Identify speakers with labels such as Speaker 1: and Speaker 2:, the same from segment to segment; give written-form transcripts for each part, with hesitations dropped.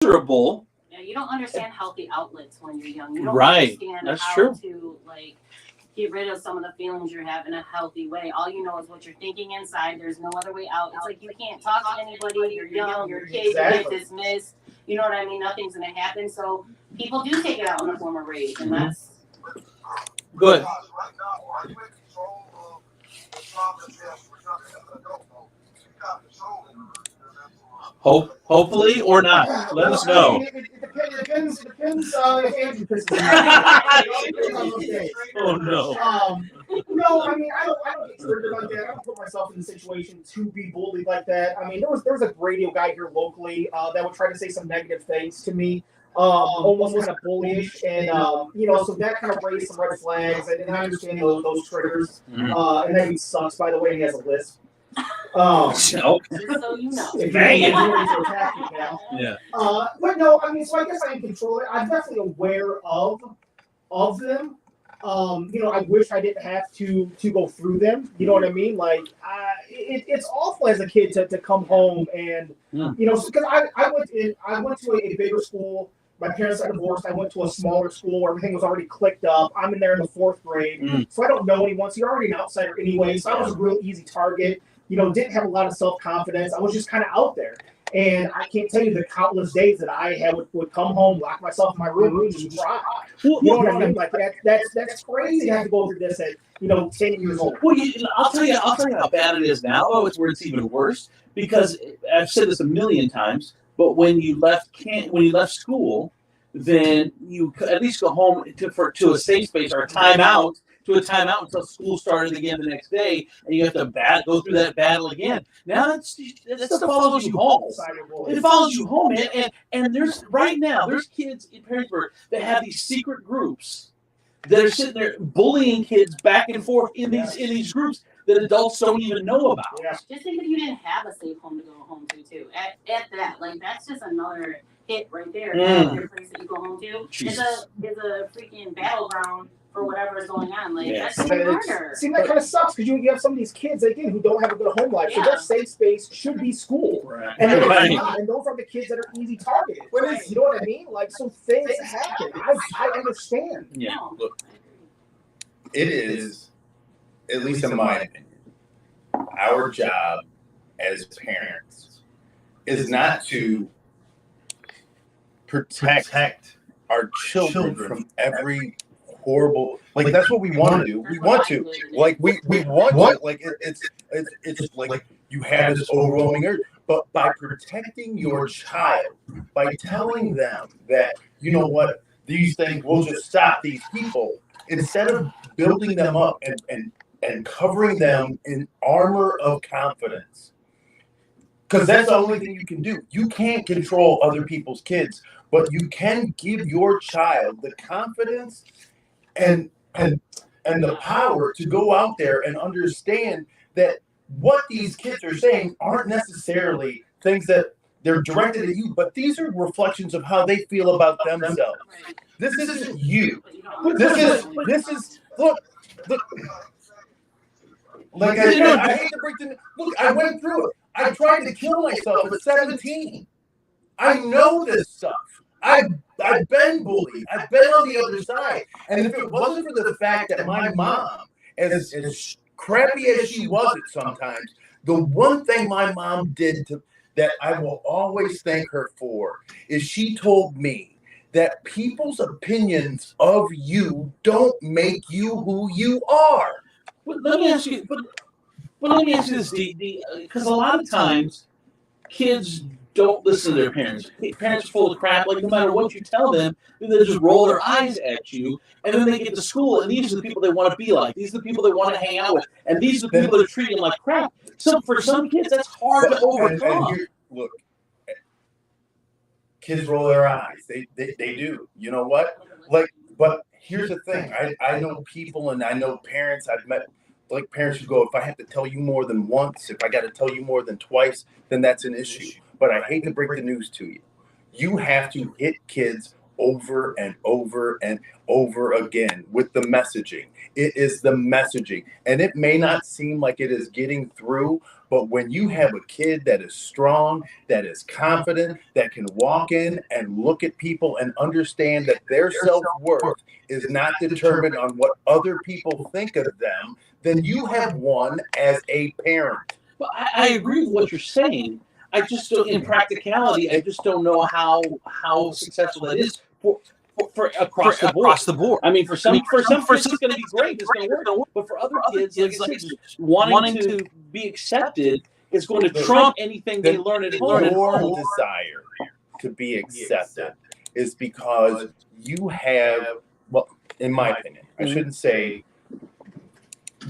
Speaker 1: Miserable.
Speaker 2: Yeah, you don't understand healthy outlets when you're young. You don't
Speaker 1: Right.
Speaker 2: understand
Speaker 1: That's
Speaker 2: how
Speaker 1: true.
Speaker 2: to like get rid of some of the feelings you have in a healthy way. All you know is what you're thinking inside. There's no other way out. It's like you can't talk to anybody. You're young. You're a kid. You get dismissed. You know what I mean? Nothing's gonna happen. So people do take it out in the form of rage, and that's
Speaker 1: Good. Hopefully or not. Let us know.
Speaker 3: It depends. It depends if Andrew pisses me off.
Speaker 1: Oh no.
Speaker 3: No, I mean, I don't get triggered like that. I don't put myself in the situation to be bullied like that. I mean, there was a radio guy here locally that would try to say some negative things to me, almost kind of bullyish, and so that kind of raised some red flags. And I understand those triggers. And that he sucks, by the way. He has a lisp.
Speaker 2: just so you know.
Speaker 1: Yeah.
Speaker 3: But no, I mean, so I guess I am controlling. I'm definitely aware of them. I wish I didn't have to go through them. You know what I mean? Like, it's awful as a kid to come home and because I went to a bigger school. My parents got divorced. I went to a smaller school where everything was already clicked up. I'm in there in the 4th grade, so I don't know anyone. So you're already an outsider anyway. So I was a real easy target. Didn't have a lot of self-confidence. I was just kind of out there. And I can't tell you the countless days that I would come home, lock myself in my room, and just cry. You know what I mean? Like that's crazy to have to go through this at 10 years old.
Speaker 1: Well, I'll tell you how bad it is now. Oh, it's where it's even worse because I've said this a million times. But when you left school, then you at least go home to a safe space or a timeout. To a timeout until school started again the next day, and you have to go through that battle again. Now that stuff follows you home. It follows you home, and there's kids in Perrysburg that have these secret groups that are sitting there bullying kids back and forth in these groups that adults don't even know about.
Speaker 3: Yeah.
Speaker 2: Just think if you didn't have a safe home to go home to too. At that, like that's just another hit right there. Your place that you go home to is a freaking battleground for whatever is going on. Like that's even harder.
Speaker 3: See, that kind of sucks because you have some of these kids again who don't have a good home life. So their safe space should be school,
Speaker 1: right.
Speaker 3: And it's not. And those are the kids that are easy targeted. You know what I mean? Like, so things happen. I understand.
Speaker 1: Yeah.
Speaker 4: Look, it is, at least in my opinion, our job as parents is not to protect our children from every horrible, like that's what we want to do. We want to, like we want to, like it's like you have this overwhelming urge, but by protecting your child, by telling them that you know what, these things will just stop these people, instead of building them up and covering them in armor of confidence, because that's the only thing you can do. You can't control other people's kids, but you can give your child the confidence and the power to go out there and understand that what these kids are saying aren't necessarily things that they're directed at you, but these are reflections of how they feel about themselves. This isn't you. This is look. Like I hate to break the look. I went through it. I tried to kill myself at 17. I know this stuff. I've been bullied. I've been on the other side. And if it wasn't for the fact that my mom, as crappy as she was at sometimes, the one thing my mom did that I will always thank her for is she told me that people's opinions of you don't make you who you are.
Speaker 1: But let me ask you. But let me ask you this, because a lot of times kids don't listen to their parents. Parents are full of crap. Like, no matter what you tell them, they just roll their eyes at you. And then they get to school, and these are the people they want to be like. These are the people they want to hang out with. And these are the people that are treating them like crap. So for some kids, that's hard to overcome.
Speaker 4: Look, kids roll their eyes. They do. You know what? Like, but here's the thing. I know people, and I know parents. I've met like parents who go, if I have to tell you more than once, if I got to tell you more than twice, then that's an issue. But I hate to break the news to you. You have to hit kids over and over and over again with the messaging. It is the messaging. And it may not seem like it is getting through, But when you have a kid that is strong, that is confident, that can walk in and look at people and understand that their self-worth is not determined on what other people think of them, then you have won as a parent.
Speaker 1: Well, I agree with what you're saying. I just don't, in practicality, I just don't know how successful that is for across the board. I mean, for some kids, it's going to be great. It's going to work. But for other kids, like I said, just wanting to be accepted is going to trump anything they learn at home.
Speaker 4: Your desire to be accepted is because you have, well, in my opinion, I shouldn't say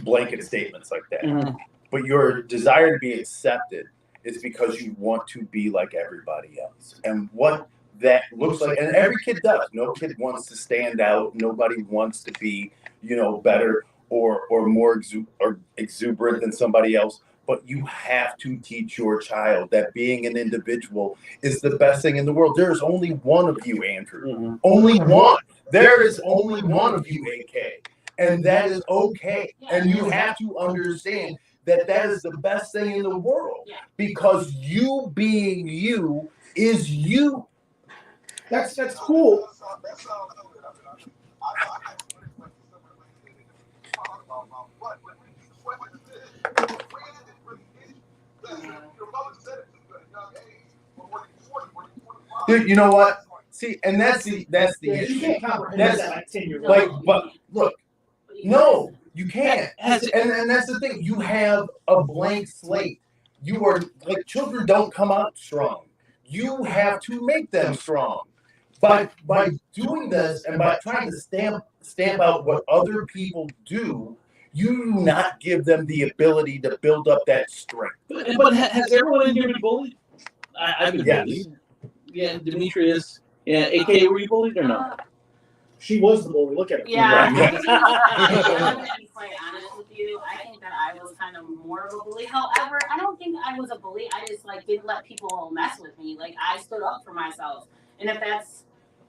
Speaker 4: blanket statements like that, but your desire to be accepted is because you want to be like everybody else. And what that looks like, and every kid does. No kid wants to stand out. Nobody wants to be, better or more exuberant than somebody else. But you have to teach your child that being an individual is the best thing in the world. There is only one of you, Andrew. Only one. There is only one of you, AK. And that is okay. And you have to understand that is the best thing in the world. Because you being you is you.
Speaker 3: That's cool.
Speaker 4: Dude, you know what? See, and that's the
Speaker 3: You
Speaker 4: issue.
Speaker 3: can't comprehend that like 10 years old.
Speaker 4: Like, but look, no, you can't. And that's the thing. You have a blank slate. You are like, children don't come out strong. You have to make them strong. By doing this and by trying to stamp out what other people do, you do not give them the ability to build up that strength.
Speaker 1: But has everyone in here been bullied? I've been bullied. Yeah, Demetrius. Yeah, AK, were you bullied or no?
Speaker 3: She was the bully. Look at her.
Speaker 2: Yeah.
Speaker 1: Right.
Speaker 2: I'm going to be quite honest with you. I think that I was kind of more of a bully. However, I don't think I was a bully. I just didn't let people mess with me. I stood up for myself. And if that's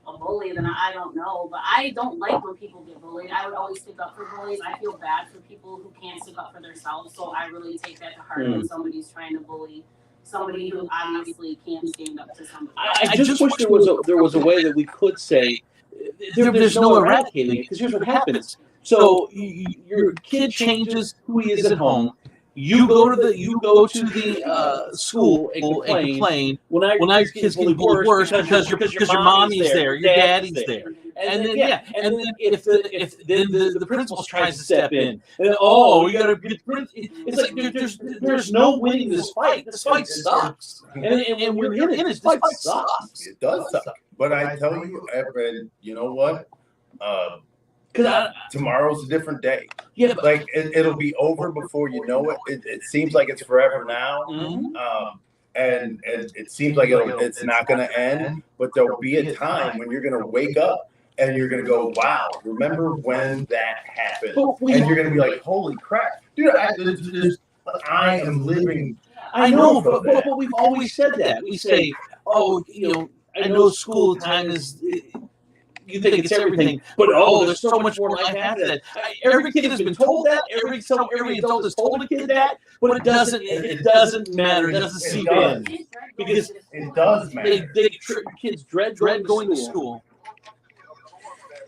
Speaker 2: a bully, then I don't know. But I don't like when people get bullied. I would always stick up for bullies. I feel bad for people who can't stick up for themselves. So I really take that to heart when somebody's trying to bully somebody who obviously can't stand up to somebody.
Speaker 1: I just wish there was a way that we could say there's no eradicating it, because here's what happens. So your kid changes who he is at home. You go to the school and complain. Well, now your kid's getting bullied worse because your mommy's there, your daddy's there, and then if the principal tries to step in, and you got to get. It's like there's no winning this fight. This fight sucks, and we're in it. This fight sucks.
Speaker 4: It does suck, but I tell you, and you know what? Tomorrow's a different day.
Speaker 1: Yeah,
Speaker 4: like it'll be over before you know it. It seems like it's forever now, and it seems like it's not going to end. But there'll be a time when you're going to wake up and you're going to go, "Wow, remember when that happened?" And you're going to be like, "Holy crap, dude! I am living."
Speaker 1: I know, but we've always said that. We say, I know school time is. You think it's everything, but there's so much more life after that. Every kid has been told that. Every adult has told a kid that, but it doesn't matter. It doesn't seep in because
Speaker 4: it does matter.
Speaker 1: Kids dread going to school.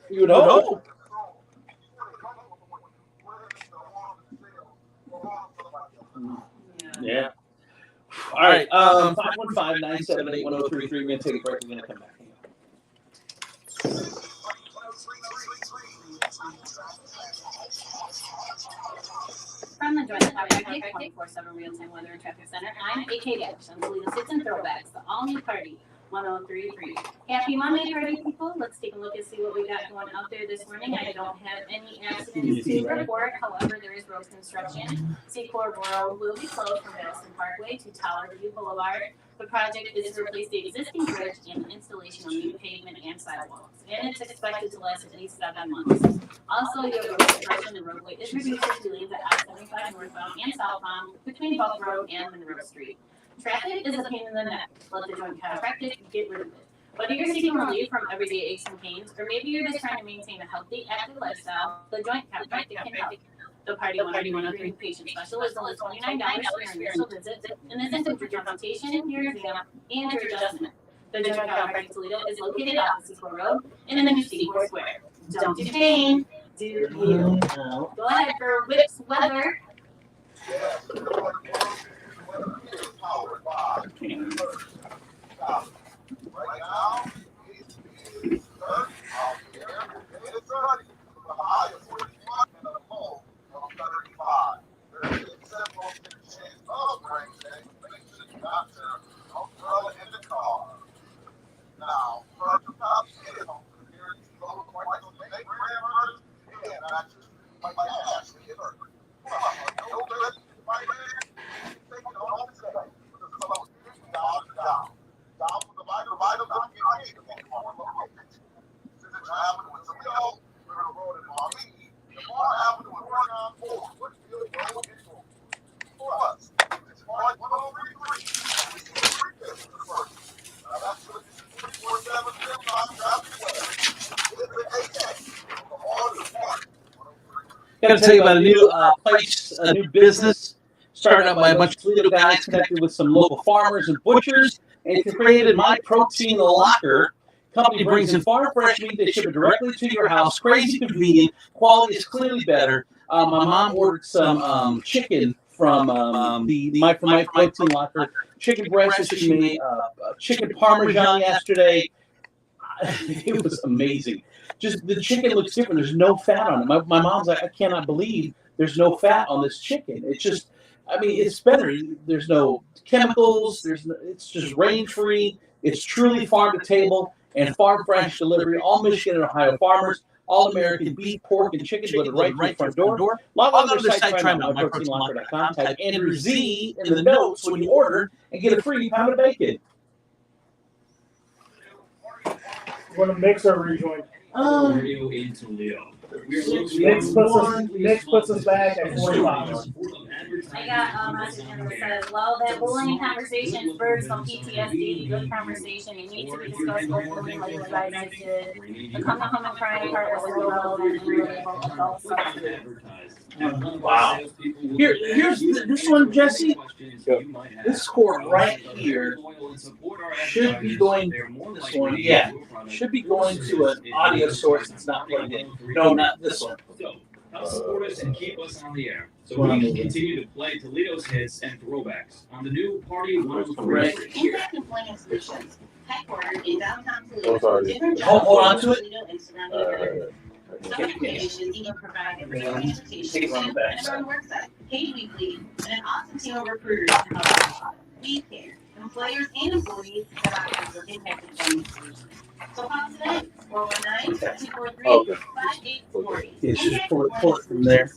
Speaker 1: You know. Yeah. All right. 515-978-1033. We're gonna take a break. We're gonna come back.
Speaker 2: From the Joint Traffic 24/7 real-time weather and traffic center, I'm AK Dash. I'm the lead of Hits and Throwbacks, the all-new party 1033. Happy Monday, party people. Let's take a look and see what we got going out there this morning. I don't have any accidents to report. However, there is road construction. Secor Road will be closed from Madison Parkway to Tower View Boulevard. The project is to replace the existing bridge and installation of new pavement and sidewalks, and it's expected to last at least 7 months. Also, you have road construction. The roadway is reduced to lanes at I-75 northbound and southbound between Buck Road and Monroe Street. Traffic is a pain in the neck. Let the Joint Chiropractic get rid of it. Whether you're seeking relief from everyday aches and pains, or maybe you're just trying to maintain a healthy, active lifestyle, the Joint Chiropractic can help. The Party 103 patient special is only $29 for your initial visit, and this includes your consultation, your exam, and your adjustment. The Joint Chiropractic Toledo is located off of Seaport Road in the new Seaport Square. Don't do pain, do you. Go ahead for Whips Weather.
Speaker 1: Got to tell you about a new place, a new business started up by a bunch of Toledo guys connected with some local farmers and butchers, and it's created My Protein Locker. Company brings in farm fresh meat. They ship it directly to your house. Crazy convenient. Quality is clearly better. My mom ordered some chicken from the My Protein Locker. Chicken breast that she made, chicken parmesan yesterday. It was amazing. Just the chicken looks different. There's no fat on it. My mom's like, I cannot believe there's no fat on this chicken. It's just, I mean, it's better. There's no chemicals. It's just range free. It's truly farm to table and farm fresh delivery. All Michigan and Ohio farmers. All American beef, pork, and chicken delivered right to your front door. Log on to their site, try them out, myproteinlocker.com. Type Andrew Z in the notes when you order and get a free pound of bacon.
Speaker 3: You want to mix or rejoin?
Speaker 5: Radio in Toledo.
Speaker 3: Mix puts us back at 45.
Speaker 2: I got a message in that says, well, that bullying conversation spurred some PTSD. Good conversation. It needs to be discussed openly, like you guys did. The come and crying part was so relevant and relatable adult stuff.
Speaker 1: Wow. Here's this one, Jesse. This cord right here should be going. This one, yeah, should be going to an audio source that's not plugged in. No, not this one.
Speaker 5: So, help support us and keep us on the air so we can continue to play Toledo's hits and throwbacks on the new Party 103.
Speaker 2: Impact Employment Solutions, headquartered in downtown Toledo. Different
Speaker 1: Hold on to it.
Speaker 2: Toledo and surrounding areas. Some organizations even provide free transportation and our own worksite, paid weekly, and an awesome team of recruiters to help us out. We care. Employers and employees that are with Impact Employment Solutions. So call today, 419-243-5840.
Speaker 1: It's just pull it from there.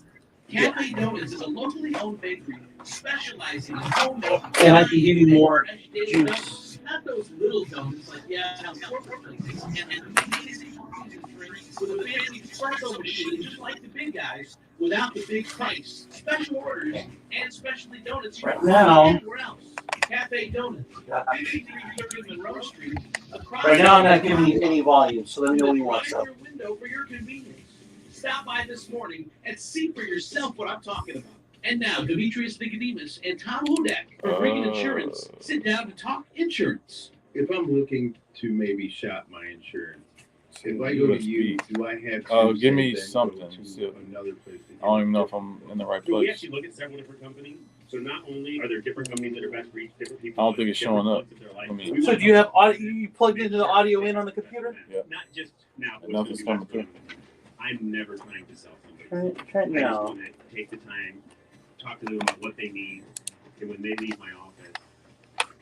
Speaker 5: Cafe Donuts is a locally owned bakery specializing in homemade.
Speaker 1: And I can give you more juice.
Speaker 5: Not those little donuts like with a fancy espresso machine, just like the big guys, without the big price. Special orders and specialty donuts
Speaker 1: Right now.
Speaker 5: anywhere else. Cafe Donuts, 5330 Monroe Street.
Speaker 1: Right now, I'm not giving you any volume, so let me know when you want some.
Speaker 5: Window for your convenience. Stop by this morning and see for yourself what I'm talking about. And now, Demetrius Nicodemus and Tom Hudak from Regan Insurance sit down to talk insurance.
Speaker 6: If I'm looking to maybe shop my insurance, if I go to you, do I have to
Speaker 7: give me
Speaker 6: then go
Speaker 7: something.
Speaker 6: to another place?
Speaker 7: I don't even know if I'm in the right
Speaker 8: So we
Speaker 7: place.
Speaker 8: actually look at several different companies. So not only are there different companies that are best for each different people.
Speaker 7: I don't think it's
Speaker 8: different
Speaker 7: showing up.
Speaker 8: ones that they're like.
Speaker 7: I mean-
Speaker 8: We
Speaker 1: So
Speaker 8: want-
Speaker 1: do you have audio? You plugged into the audio in on the computer?
Speaker 7: Yeah.
Speaker 8: Not just now. but
Speaker 7: Nothing's
Speaker 8: what's gonna
Speaker 7: coming
Speaker 8: be best for them. I'm never trying to sell somebody.
Speaker 1: Try it
Speaker 8: I just
Speaker 1: now.
Speaker 8: want to take the time, talk to them about what they need, and when they leave my office,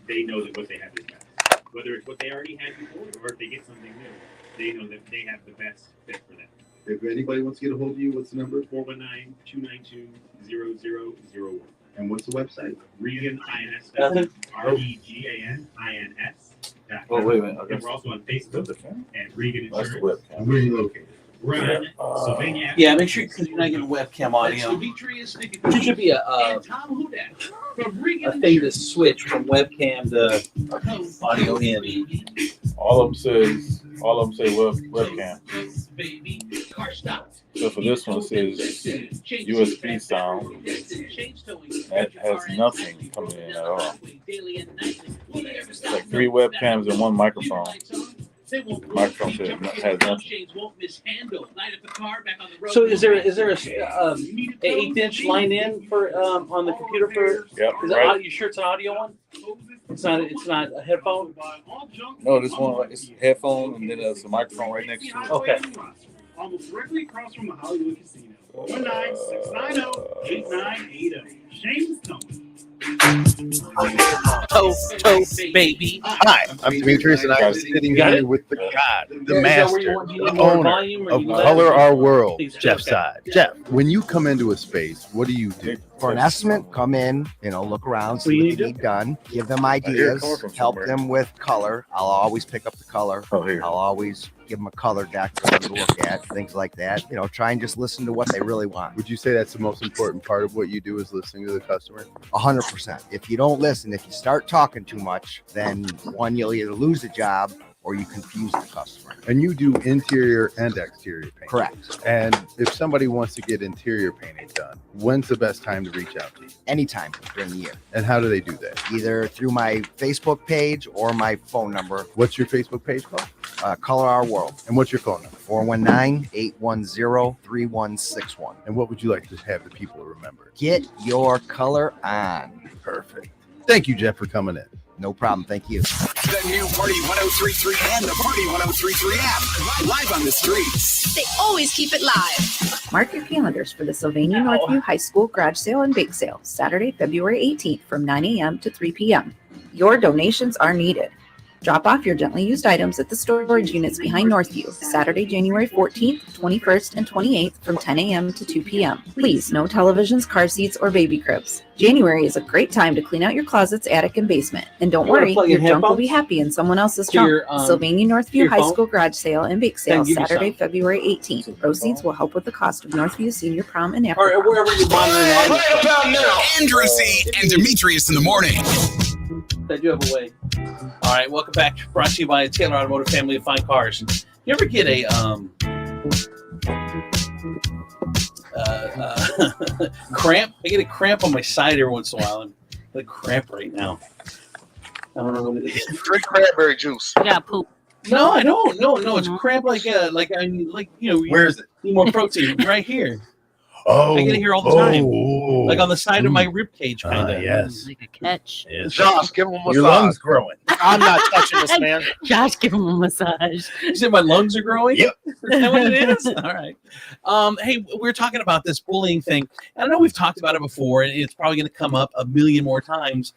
Speaker 8: they know that what they have is best. Whether it's what they already had before or if they get something new, they know that they have the best fit for them.
Speaker 6: If anybody wants to get a hold of you, what's the number?
Speaker 8: 419-292-0001.
Speaker 6: And what's the website?
Speaker 8: ReganINS.
Speaker 1: Nothing.
Speaker 8: REGANINS.
Speaker 7: Oh, wait a minute. Okay.
Speaker 8: And we're also on Facebook at Regan
Speaker 7: That's the
Speaker 8: Insurance.
Speaker 7: webcam.
Speaker 6: Where are you located?
Speaker 8: We're on Sylvania.
Speaker 1: Yeah, make sure because you're not getting webcam
Speaker 5: That's
Speaker 1: audio.
Speaker 5: Demetrius
Speaker 1: There
Speaker 5: Nicodemus
Speaker 1: should be a
Speaker 5: and Tom Hudak from Regan
Speaker 1: a thing to
Speaker 5: Insurance.
Speaker 1: switch from webcam to audio in.
Speaker 7: All of them say webcam.
Speaker 5: Baby, car stopped.
Speaker 7: So for this one, it says USB sound. That has nothing coming in at all. It's like 3 webcams and 1 microphone. Microphone has nothing.
Speaker 1: So is there a 1/8-inch line in for on the computer for?
Speaker 7: Yep,
Speaker 1: Is it
Speaker 7: right.
Speaker 1: audio, you sure it's an audio one? It's not a headphone.
Speaker 7: No, this one is a headphone, and then there's a microphone right next to it.
Speaker 1: Okay.
Speaker 8: Almost directly across from the Hollywood Casino. 419-690-8980. James Tony.
Speaker 1: Toast, baby.
Speaker 4: Hi, I'm Demetrius, and I'm sitting
Speaker 1: Got
Speaker 4: here
Speaker 1: it?
Speaker 4: with the God, the
Speaker 1: Is that where
Speaker 4: master,
Speaker 1: you want- do you
Speaker 4: the
Speaker 1: need more
Speaker 4: owner
Speaker 1: volume, or
Speaker 4: of
Speaker 1: you let
Speaker 4: Color
Speaker 1: it-
Speaker 4: Our World,
Speaker 1: Please,
Speaker 4: Jeff
Speaker 1: okay.
Speaker 4: Side. Jeff, when you come into a space, what do you do?
Speaker 9: For an estimate, come in, look around,
Speaker 1: What
Speaker 9: see
Speaker 1: do you
Speaker 9: what
Speaker 1: need
Speaker 9: you
Speaker 1: to
Speaker 9: need done, give them
Speaker 7: I hear it
Speaker 9: ideas,
Speaker 7: coming from
Speaker 9: help
Speaker 7: somewhere.
Speaker 9: them with color. I'll always pick up the color.
Speaker 7: Oh, here.
Speaker 9: I'll always give them a color deck for them to look at, things like that. Try and just listen to what they really want.
Speaker 4: Would you say that's the most important part of what you do is listening to the customer?
Speaker 9: 100%. If you don't listen, if you start talking too much, then one, you'll either lose the job or you confuse the customer.
Speaker 4: And you do interior and exterior paint.
Speaker 9: Correct.
Speaker 4: And if somebody wants to get interior painting done, when's the best time to reach out to you?
Speaker 9: Anytime during the year,
Speaker 4: And how do they do that?
Speaker 9: either through my Facebook page or my phone number,
Speaker 4: What's your Facebook page called?
Speaker 9: Color Our World,
Speaker 4: And what's your phone number?
Speaker 9: 419-810-3161.
Speaker 4: And what would you like to have the people remember?
Speaker 9: Get your color on.
Speaker 4: Perfect. Thank you, Jeff, for coming in.
Speaker 9: No problem. Thank you.
Speaker 10: The new Party 103.3 and the Party 103.3 app. Live on the streets.
Speaker 11: They always keep it live.
Speaker 12: Mark your calendars for the Sylvania Northview High School Garage Sale and Bake Sale, Saturday, February 18th from 9 a.m. to 3 p.m. Your donations are needed. Drop off your gently used items at the storage units behind Northview, Saturday, January 14th, 21st, and 28th from 10 a.m. to 2 p.m. Please, no televisions, car seats, or baby cribs. January is a great time to clean out your closets, attic, and basement. And don't
Speaker 1: You wanna
Speaker 12: worry,
Speaker 1: plug in
Speaker 12: your junk will
Speaker 1: headphones
Speaker 12: be happy in someone else's
Speaker 1: to
Speaker 12: junk.
Speaker 1: your,
Speaker 12: Sylvania
Speaker 1: to
Speaker 12: Northview
Speaker 1: your
Speaker 12: High
Speaker 1: phone?
Speaker 12: School Garage Sale and Bake Sale,
Speaker 1: Then give me
Speaker 12: Saturday,
Speaker 1: some.
Speaker 12: February 18th. Proceeds will help with the cost of Northview Senior Prom and after
Speaker 1: Or
Speaker 12: prom.
Speaker 1: wherever you're monitoring audio.
Speaker 10: Right about now, Andrew C. and Demetrius in the morning.
Speaker 1: I do have a way. All right, welcome back. Brought to you by Taylor Automotive, family of fine cars. You ever get a cramp? I get a cramp on my side every once in a while. I'm got a cramp right now. I don't know what it is.
Speaker 13: Drink cranberry juice.
Speaker 2: You got poop.
Speaker 1: No, I don't. No, it's cramp like
Speaker 4: Where is it?
Speaker 1: need more protein right here.
Speaker 4: Oh,
Speaker 1: I get it here all the time. Like on the side of my rib cage, kind of.
Speaker 4: Yes.
Speaker 2: Like a catch.
Speaker 13: Josh, give him a massage.
Speaker 4: Your lungs growing.
Speaker 13: I'm not touching this, man.
Speaker 2: Josh, give him a massage.
Speaker 1: You said my lungs are growing?
Speaker 4: Yep.
Speaker 1: Is that what it is? All right. Hey, we're talking about this bullying thing. I know we've talked about it before, and it's probably going to come up a million more times.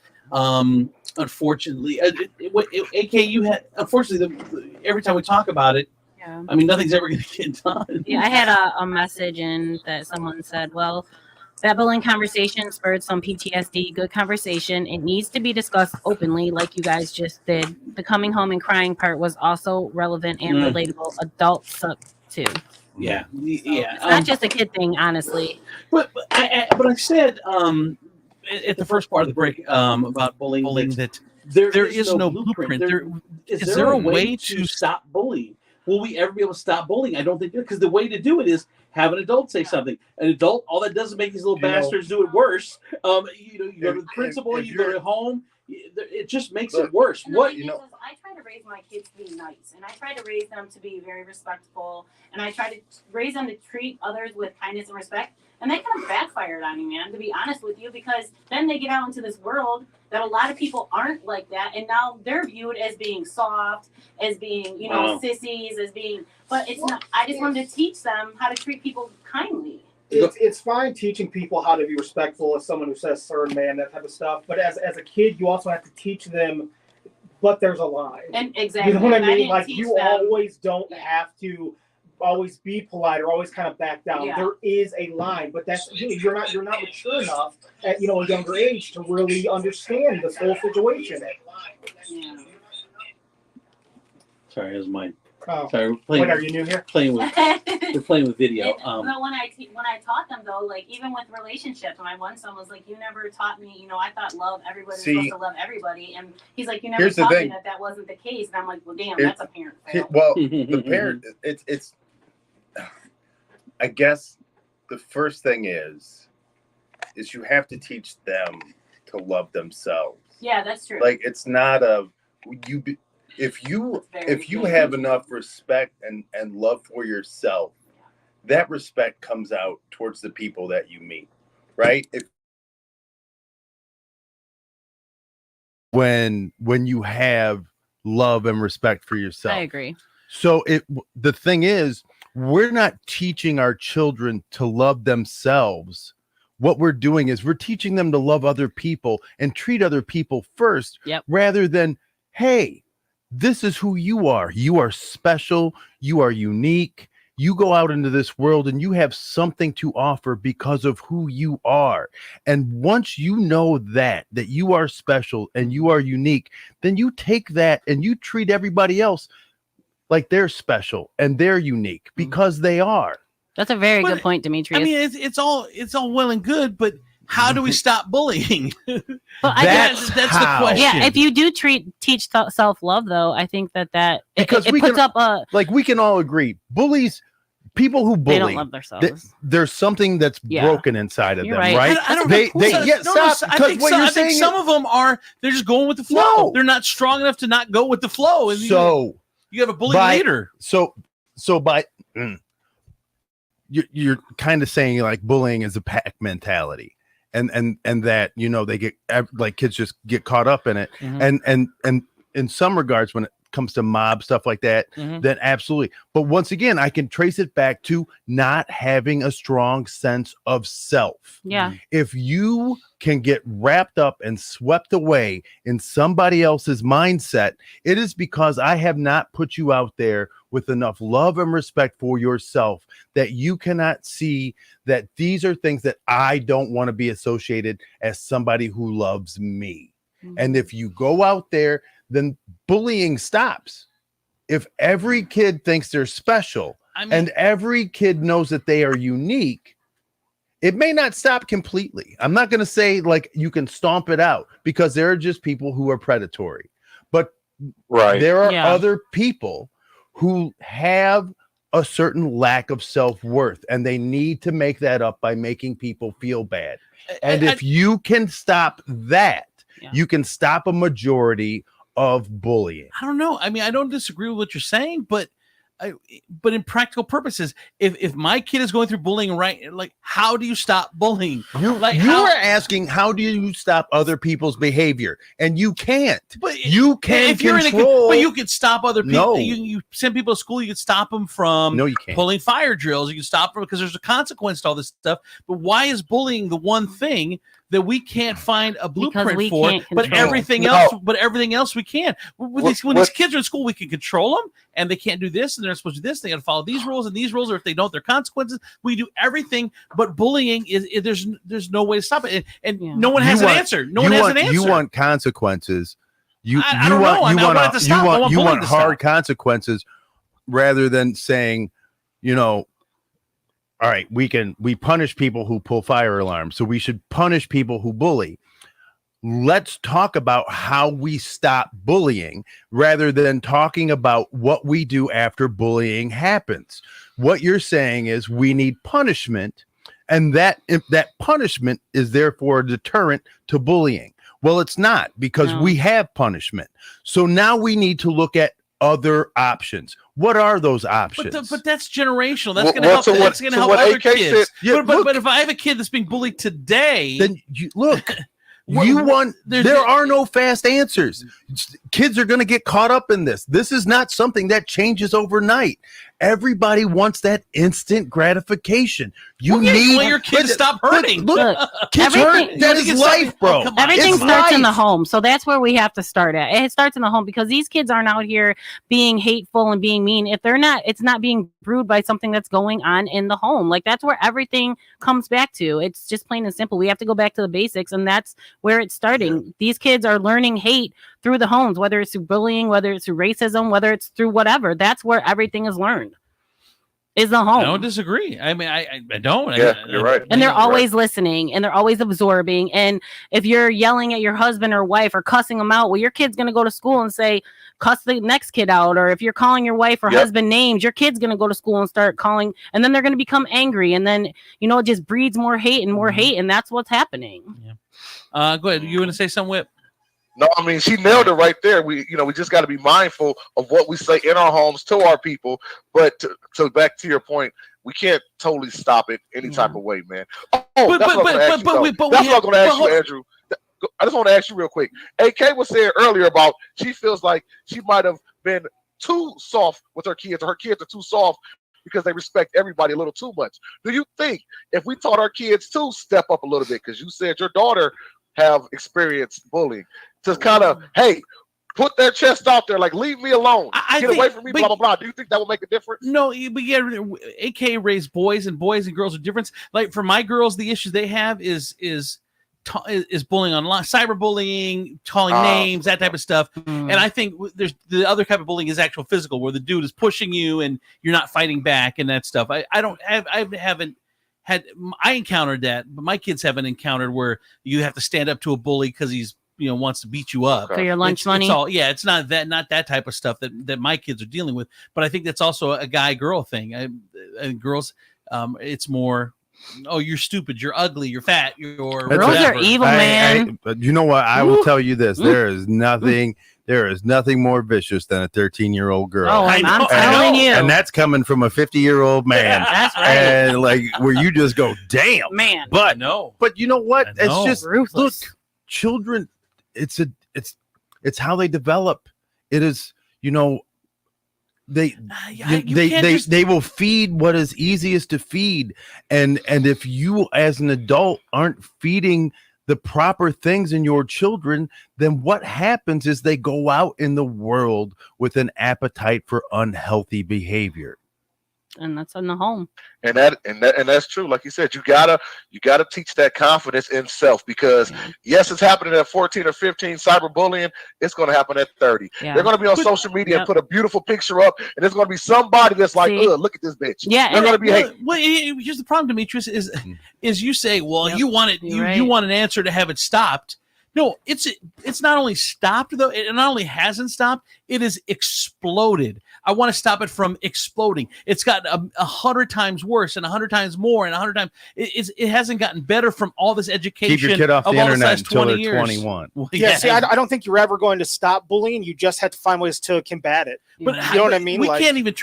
Speaker 1: Unfortunately, AK, you had, unfortunately, every time we talk about it,
Speaker 2: Yeah.
Speaker 1: I mean, nothing's ever going to get done.
Speaker 2: Yeah, I had a message in that someone said, well, that bullying conversation spurred some PTSD. Good conversation. It needs to be discussed openly, like you guys just did. The coming home and crying part was also relevant and relatable. Adults suck too.
Speaker 1: Yeah.
Speaker 2: It's not just a kid thing, honestly.
Speaker 1: But I said at the first part of the break about bullying that there is no blueprint. Is there a way to stop bullying? Will we ever be able to stop bullying? I don't think because the way to do it is have an adult say something. An adult, all that does is make these little bastards do it worse. You go to the principal, you go to home. It just makes it worse.
Speaker 2: And
Speaker 1: What
Speaker 2: the thing is, I try to raise my kids to be nice, and I try to raise them to be very respectful, and I try to raise them to treat others with kindness and respect. And that kind of backfired on me, man, to be honest with you, because then they get out into this world that a lot of people aren't like that, and now they're viewed as being soft, as being, sissies, as being, but it's not. I just wanted to teach them how to treat people kindly.
Speaker 3: It's fine teaching people how to be respectful as someone who says sir and man, that type of stuff. But as a kid, you also have to teach them, but there's a line.
Speaker 2: And exactly.
Speaker 3: You know what I mean?
Speaker 2: didn't
Speaker 3: Like
Speaker 2: teach
Speaker 3: you
Speaker 2: them.
Speaker 3: always don't have to always be polite or always kind of back down.
Speaker 2: Yeah.
Speaker 3: There is a line, but that's you're not mature enough at a younger age to really understand this whole situation.
Speaker 2: Yeah.
Speaker 1: Sorry, that was mine.
Speaker 3: Oh.
Speaker 1: Sorry, we're playing.
Speaker 3: What, are you new here?
Speaker 1: We're playing with video.
Speaker 2: But when I taught them though, like even with relationships, when one son was like, "You never taught me," I thought everybody was supposed to love everybody, and he's like, "You never taught me that wasn't the case," and I'm like, "Well, damn, that's a parent fail."
Speaker 4: Well, the parent, it's I guess the first thing is you have to teach them to love themselves.
Speaker 2: Yeah, that's true.
Speaker 4: Like it's not if you have enough respect and love for yourself, that respect comes out towards the people that you meet, right? When you have love and respect for yourself.
Speaker 14: I agree.
Speaker 4: So the thing is, we're not teaching our children to love themselves. What we're doing is we're teaching them to love other people and treat other people first, rather than, hey, this is who you are. You are special. You are unique. You go out into this world and you have something to offer because of who you are. And once you know that you are special and you are unique, then you take that and you treat everybody else like they're special and they're unique because they are.
Speaker 14: That's a very good point, Demetrius.
Speaker 1: I mean, it's all well and good, but how do we stop bullying?
Speaker 14: That's
Speaker 1: the question.
Speaker 14: Yeah, if you do teach self-love, though, I think that it puts up a
Speaker 4: we can all agree, bullies. People who bully,
Speaker 14: they don't love themselves.
Speaker 4: There's something that's broken inside of them, right?
Speaker 1: I don't know. I think some of them they're just going with the flow. No. They're not strong enough to not go with the flow. And
Speaker 4: so
Speaker 1: you have a bully leader.
Speaker 4: You're kind of saying like bullying is a pack mentality, and that they get like kids just get caught up in it, and in some regards when it comes to mob stuff like that, then absolutely. But once again, I can trace it back to not having a strong sense of self.
Speaker 14: Yeah.
Speaker 4: If you can get wrapped up and swept away in somebody else's mindset, it is because I have not put you out there with enough love and respect for yourself that you cannot see that these are things that I don't want to be associated as somebody who loves me. And if you go out there, then bullying stops. If every kid thinks they're special and every kid knows that they are unique, it may not stop completely. I'm not going to say like you can stomp it out, because there are just people who are predatory. But there are other people who have a certain lack of self-worth, and they need to make that up by making people feel bad. And if you can stop that, you can stop a majority of bullying.
Speaker 1: I don't know. I mean, I don't disagree with what you're saying, but in practical purposes, if my kid is going through bullying, right, like how do you stop bullying?
Speaker 4: You are asking how do you stop other people's behavior, and you can't. But you can
Speaker 1: if you're
Speaker 4: control.
Speaker 1: But you can stop other people.
Speaker 4: No.
Speaker 1: You send people to school. You can stop them from
Speaker 4: you can't.
Speaker 1: Pulling fire drills. You can stop them because there's a consequence to all this stuff. But why is bullying the one thing that we can't find a blueprint for? But everything else we can. When these kids are in school, we can control them, and they can't do this, and they're supposed to do this. They got to follow these rules and these rules, or if they don't, there are consequences. We do everything, but bullying is there's no way to stop it, and no one has an answer. No one has an answer.
Speaker 4: You want consequences. You
Speaker 1: want
Speaker 4: hard consequences, rather than saying, all right, we punish people who pull fire alarms, so we should punish people who bully. Let's talk about how we stop bullying rather than talking about what we do after bullying happens. What you're saying is we need punishment, and that punishment is therefore a deterrent to bullying. Well, it's not, because we have punishment. So now we need to look at other options. What are those options?
Speaker 1: But that's generational. That's going to help. That's going to help other kids. But if I have a kid that's being bullied today,
Speaker 4: then look. There are no fast answers. Kids are going to get caught up in this. This is not something that changes overnight. Everybody wants that instant gratification. You need
Speaker 1: your kid to stop hurting.
Speaker 4: Look, kids hurt. That is life, bro.
Speaker 14: Everything starts in the home. So that's where we have to start at. It starts in the home, because these kids aren't out here being hateful and being mean. If they're not, it's not being brewed by something that's going on in the home. Like, that's where everything comes back to. It's just plain and simple. We have to go back to the basics, and that's where it's starting. Yeah. These kids are learning hate through the homes, whether it's through bullying, whether it's through racism, whether it's through whatever. That's where everything is learned. is the home.
Speaker 1: I don't disagree. I mean, I don't.
Speaker 13: Yeah, you're right.
Speaker 14: And they're
Speaker 13: You're
Speaker 14: always listening and they're always absorbing. And if you're yelling at your husband or wife or cussing them out, well, your kid's going to go to school and say, cuss the next kid out. Or if you're calling your wife or husband names, your kid's going to go to school and start calling, and then they're going to become angry. And then, you know, it just breeds more hate and more hate. And that's what's happening.
Speaker 1: Yeah. Go ahead. You want to say something, Whip?
Speaker 13: No, I mean, she nailed it right there. We just got to be mindful of what we say in our homes to our people. But so back to your point, we can't totally stop it any type of way, man. That's what I'm going to ask you, Andrew. I just want to ask you real quick. AK was saying earlier about she feels like she might have been too soft with her kids, or her kids are too soft because they respect everybody a little too much. Do you think if we taught our kids to step up a little bit, because you said your daughter have experienced bullying, to kind of, hey, put their chest out there, like, leave me alone, get away from me, blah, blah, blah. Do you think that will make a difference?
Speaker 1: No, but yeah, AK raised boys, and girls are different. Like for my girls, the issues they have is bullying online, cyberbullying, calling names, that type of stuff. And I think there's the other type of bullying is actual physical, where the dude is pushing you and you're not fighting back and that stuff. I haven't had, I encountered that, but my kids haven't encountered where you have to stand up to a bully because he's, you know, wants to beat you up
Speaker 14: for your lunch money.
Speaker 1: It's not that type of stuff that my kids are dealing with. But I think that's also a guy-girl thing. And girls, it's more, oh, you're stupid, you're ugly, you're fat, you're
Speaker 14: girls
Speaker 1: whatever.
Speaker 14: are evil, man.
Speaker 9: But you know what? I will tell you this: there is nothing more vicious than a 13-year-old girl.
Speaker 14: Oh, I'm telling you,
Speaker 9: and that's coming from a 50-year-old man.
Speaker 14: That's right.
Speaker 9: And like where you just go, damn,
Speaker 14: man.
Speaker 9: But you know what?
Speaker 1: It's
Speaker 9: just
Speaker 14: ruthless.
Speaker 9: Look, children. It's how they develop. It is, you know, they will feed what is easiest to feed, and if you as an adult aren't feeding the proper things in your children, then what happens is they go out in the world with an appetite for unhealthy behavior.
Speaker 14: And that's in the home.
Speaker 13: And that's true. Like you said, you gotta teach that confidence in self, because yes, it's happening at 14 or 15, cyberbullying. It's going to happen at 30.
Speaker 14: Yeah.
Speaker 13: They're going to be on social media and put a beautiful picture up, and there's going to be somebody that's like, look at this bitch.
Speaker 14: Yeah,
Speaker 13: they're going to be hating.
Speaker 1: Well, here's the problem, Demetrius, is you say, well, you want an answer to have it stopped. No, it's not only stopped, though. It not only hasn't stopped, it has exploded. I want to stop it from exploding. It's gotten 100 times worse, and 100 times more, and 100 times. It hasn't gotten better from all this education.
Speaker 9: Keep your kid off the internet until they're 21.
Speaker 1: Well,
Speaker 3: yeah, see, I don't think you're ever going to stop bullying. You just have to find ways to combat it.
Speaker 1: But
Speaker 3: you know what I mean?
Speaker 1: We can't even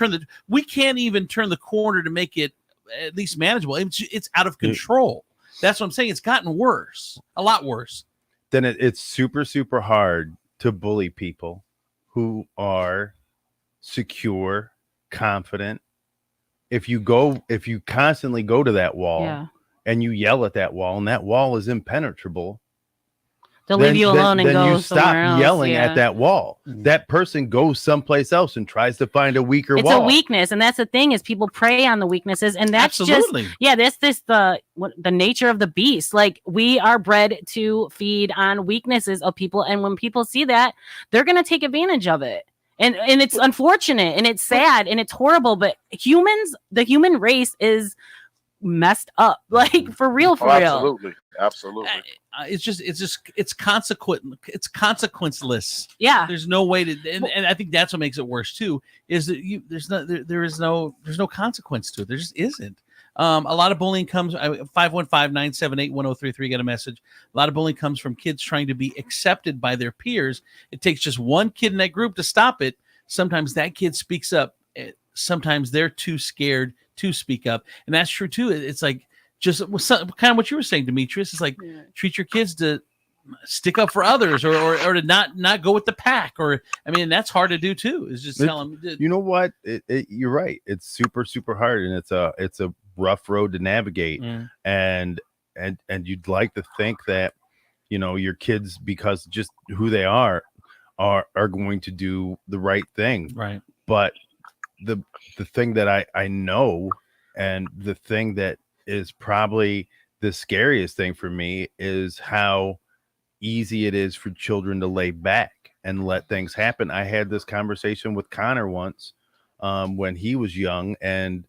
Speaker 1: turn the corner to make it at least manageable. It's out of control. That's what I'm saying. It's gotten worse, a lot worse.
Speaker 9: Then it's super, super hard to bully people who are secure, confident. If you constantly go to that wall and you yell at that wall, and that wall is impenetrable,
Speaker 14: they'll leave you alone and go
Speaker 9: you stop yelling at that wall. That person goes someplace else and tries to find a weaker wall.
Speaker 14: It's a weakness, and that's the thing, is people prey on the weaknesses, and that's
Speaker 1: Absolutely.
Speaker 14: that's the nature of the beast. Like, we are bred to feed on weaknesses of people, and when people see that, they're going to take advantage of it. And it's unfortunate, and it's sad, and it's horrible, but the human race is messed up, like, for real.
Speaker 13: Absolutely.
Speaker 1: It's consequenceless.
Speaker 14: Yeah,
Speaker 1: there's no way to, and I think that's what makes it worse too, is that there's no consequence to it. There just isn't. A lot of bullying comes 515-978-1033. Get a message. A lot of bullying comes from kids trying to be accepted by their peers. It takes just one kid in that group to stop it. Sometimes that kid speaks up. Sometimes they're too scared to speak up, and that's true too. It's like just kind of what you were saying, Demetrius. It's like treat your kids to stick up for others, or to not go with the pack. Or I mean, that's hard to do too. Is just tell them.
Speaker 9: You know what? You're right. It's super, super hard, and it's a rough road to navigate. And you'd like to think that, you know, your kids, because just who they are going to do the right thing.
Speaker 1: Right.
Speaker 9: But the thing that I know, and the thing that is probably the scariest thing for me, is how easy it is for children to lay back and let things happen. I had this conversation with Connor once when he was young, and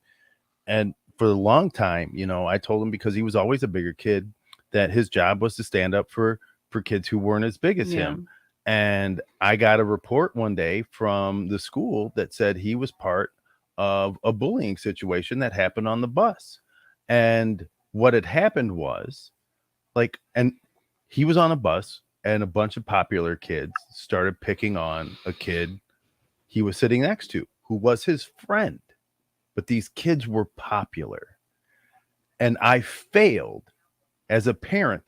Speaker 9: for a long time, you know, I told him, because he was always a bigger kid, that his job was to stand up for kids who weren't as big as him. And I got a report one day from the school that said he was part of a bullying situation that happened on the bus. And what had happened was, like, and he was on a bus and a bunch of popular kids started picking on a kid he was sitting next to who was his friend. But these kids were popular. And I failed as a parent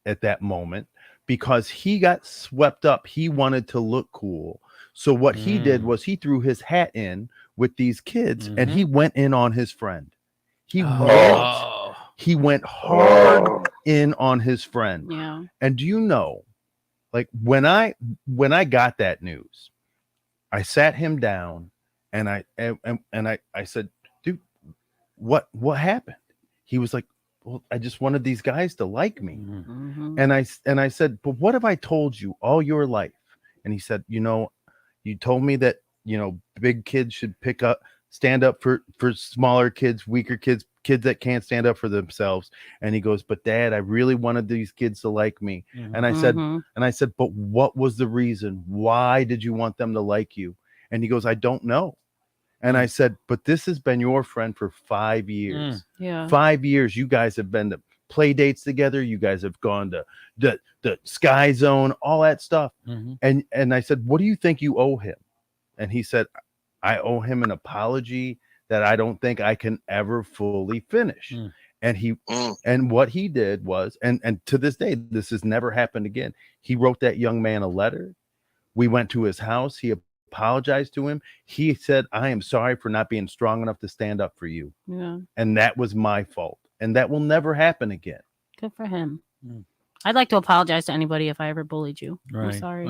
Speaker 9: at that moment, because he got swept up. He wanted to look cool. So what he did was he threw his hat in with these kids and he went in on his friend. He went hard in on his friend.
Speaker 14: Yeah.
Speaker 9: And do you know, like, when I got that news, I sat him down and I said, dude, what happened? He was like, well, I just wanted these guys to like me. And I said, but what have I told you all your life? And he said, you know, you told me that, you know, big kids should stand up for smaller kids, weaker kids that can't stand up for themselves. And he goes, but Dad, I really wanted these kids to like me. And I said, but what was the reason? Why did you want them to like you? And he goes, I don't know. And I said, but this has been your friend for 5 years. 5 years. You guys have been to play dates together. You guys have gone to the Sky Zone, all that stuff. And I said, what do you think you owe him? And he said, I owe him an apology that I don't think I can ever fully finish. And what he did was, and to this day, this has never happened again. He wrote that young man a letter. We went to his house. He apologized to him. He said, I am sorry for not being strong enough to stand up for you. And that was my fault. And that will never happen again.
Speaker 14: Good for him. I'd like to apologize to anybody if I ever bullied you. I'm sorry.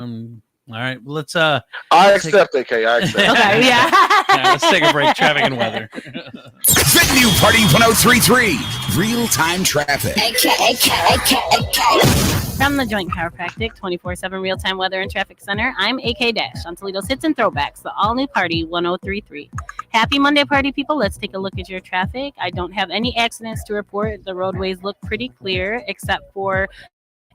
Speaker 15: All right, let's
Speaker 13: I accept, AK. I accept.
Speaker 14: Okay, yeah.
Speaker 15: Let's take a break. Traffic and weather.
Speaker 10: The new Party 103.3 real-time traffic.
Speaker 14: From the Joint Chiropractic 24/7 real-time weather and traffic center, I'm AK Dash on Toledo's Hits and Throwbacks, the all-new Party 103.3. Happy Monday, party people. Let's take a look at your traffic. I don't have any accidents to report. The roadways look pretty clear, except for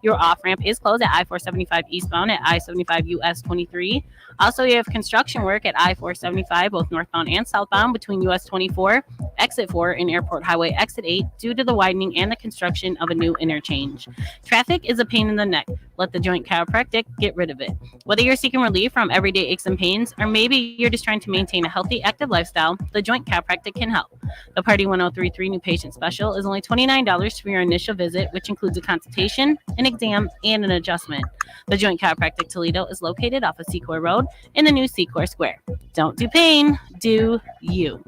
Speaker 14: your off-ramp is closed at I-475 eastbound at I-75 US 23. Also, you have construction work at I-475, both northbound and southbound, between US 24, Exit 4, and Airport Highway Exit 8, due to the widening and the construction of a new interchange. Traffic is a pain in the neck. Let the Joint Chiropractic get rid of it. Whether you're seeking relief from everyday aches and pains, or maybe you're just trying to maintain a healthy, active lifestyle, the Joint Chiropractic can help. The Party 103.3 new patient special is only $29 for your initial visit, which includes a consultation, an exam, and an adjustment. The Joint Chiropractic Toledo is located off of Secor Road in the new Secor Square. Don't do pain, do you.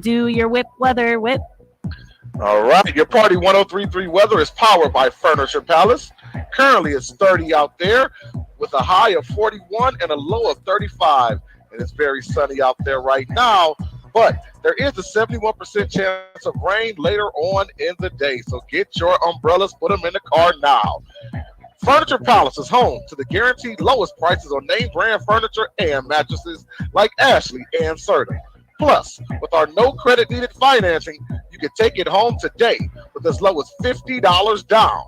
Speaker 14: Do your whip weather, whip.
Speaker 13: All right, your Party 103.3 weather is powered by Furniture Palace. Currently, it's 30 out there with a high of 41 and a low of 35. And it's very sunny out there right now, but there is a 71% chance of rain later on in the day. So get your umbrellas, put them in the car now. Furniture Palace is home to the guaranteed lowest prices on name brand furniture and mattresses like Ashley and Serta. Plus, with our no credit needed financing, you can take it home today with as low as $50 down.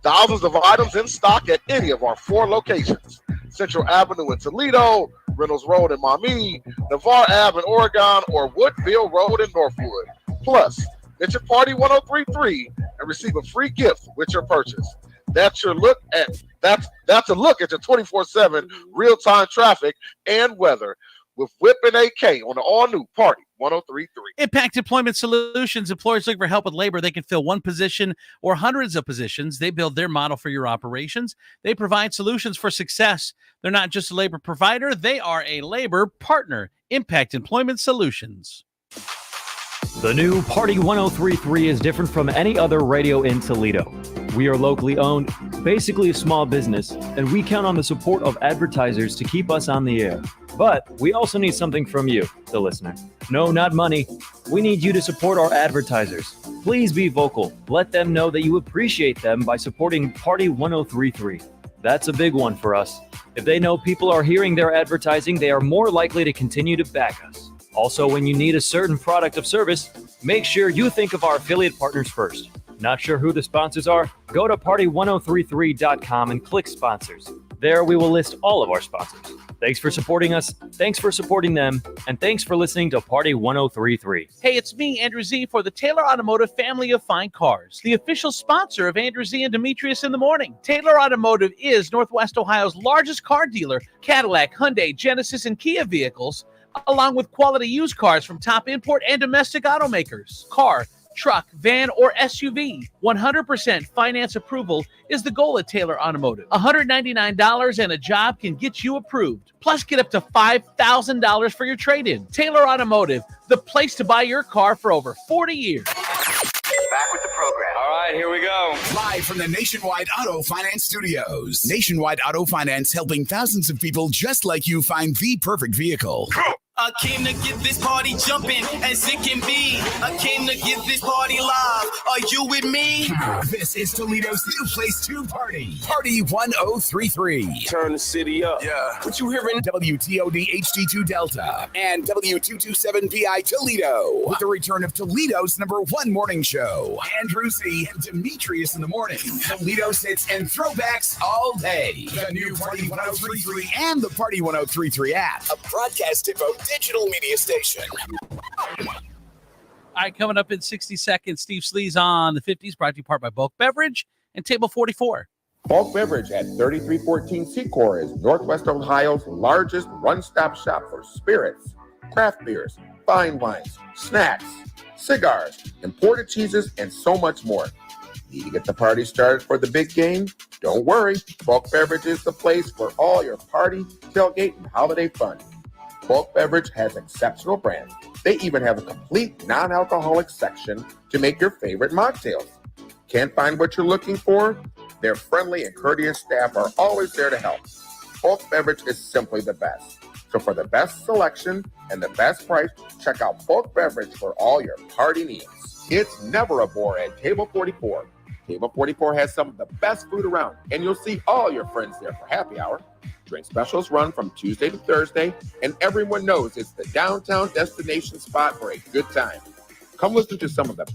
Speaker 13: Thousands of items in stock at any of our 4 locations: Central Avenue in Toledo, Reynolds Road in Maumee, Navarre Ave in Oregon, or Woodville Road in Northwood. Plus, mention Party 103.3 and receive a free gift with your purchase. That's your look at that's a look at your 24/7 real-time traffic and weather with Whip and AK on the all-new Party 103.3.
Speaker 15: Impact Employment Solutions. Employers looking for help with labor. They can fill one position or hundreds of positions. They build their model for your operations. They provide solutions for success. They're not just a labor provider. They are a labor partner. Impact Employment Solutions.
Speaker 16: The new Party 103.3 is different from any other radio in Toledo. We are locally owned, basically a small business, and we count on the support of advertisers to keep us on the air. But we also need something from you, the listener. No, not money. We need you to support our advertisers. Please be vocal. Let them know that you appreciate them by supporting Party 103.3. That's a big one for us. If they know people are hearing their advertising, they are more likely to continue to back us. Also, when you need a certain product or service, Make sure you think of our affiliate partners first. Not sure who the sponsors are? Go to party1033.com and click sponsors. There we will list all of our sponsors. Thanks for supporting us. Thanks for supporting them. And thanks for listening to Party 1033.
Speaker 15: Hey, it's me, Andrew Z, for the Taylor Automotive family of fine cars, the official sponsor of Andrew Z and Demetrius in the Morning. Taylor Automotive is Northwest Ohio's largest car dealer. Cadillac, Hyundai, Genesis, and Kia vehicles, along with quality used cars from top import and domestic automakers. Car, truck, van, or SUV. 100% finance approval is the goal at Taylor Automotive. $199 and a job can get you approved. Plus, get up to $5,000 for your trade-in. Taylor Automotive, the place to buy your car for over 40 years.
Speaker 10: Back with the program.
Speaker 17: All right, here we go.
Speaker 10: Live from the Nationwide Auto Finance Studios. Nationwide Auto Finance, helping thousands of people just like you find the perfect vehicle.
Speaker 18: I came to get this party jumping as it can be. I came to get this party live. Are you with me?
Speaker 10: This is Toledo's new place to party. Party 1033.
Speaker 17: Turn the city up.
Speaker 10: Yeah. What you hearing? WTOD HD2 Delta and W227PI Toledo. With the return of Toledo's #1 morning show. Andrew Z and Demetrius in the morning. Toledo's hits and throwbacks all day. The new Party 1033 and the Party 1033 app. A broadcast info digital media station.
Speaker 15: All right, coming up in 60 seconds, Steve Sleaze on the 50s, brought to you part by Bulk Beverage and Table 44.
Speaker 19: Bulk Beverage at 3314 Secor is Northwest Ohio's largest one-stop shop for spirits, craft beers, fine wines, snacks, cigars, imported cheeses, and so much more. Need to get the party started for the big game? Don't worry, Bulk Beverage is the place for all your party, tailgate, and holiday fun. Bulk Beverage has exceptional brands. They even have a complete non-alcoholic section to make your favorite mocktails. Can't find what you're looking for? Their friendly and courteous staff are always there to help. Bulk Beverage is simply the best. So for the best selection and the best price, check out Bulk Beverage for all your party needs. It's never a bore at Table 44. Table 44 has some of the best food around, and you'll see all your friends there for happy hour. Drink specials run from Tuesday to Thursday, and everyone knows it's the downtown destination spot for a good time. Come listen to some of the best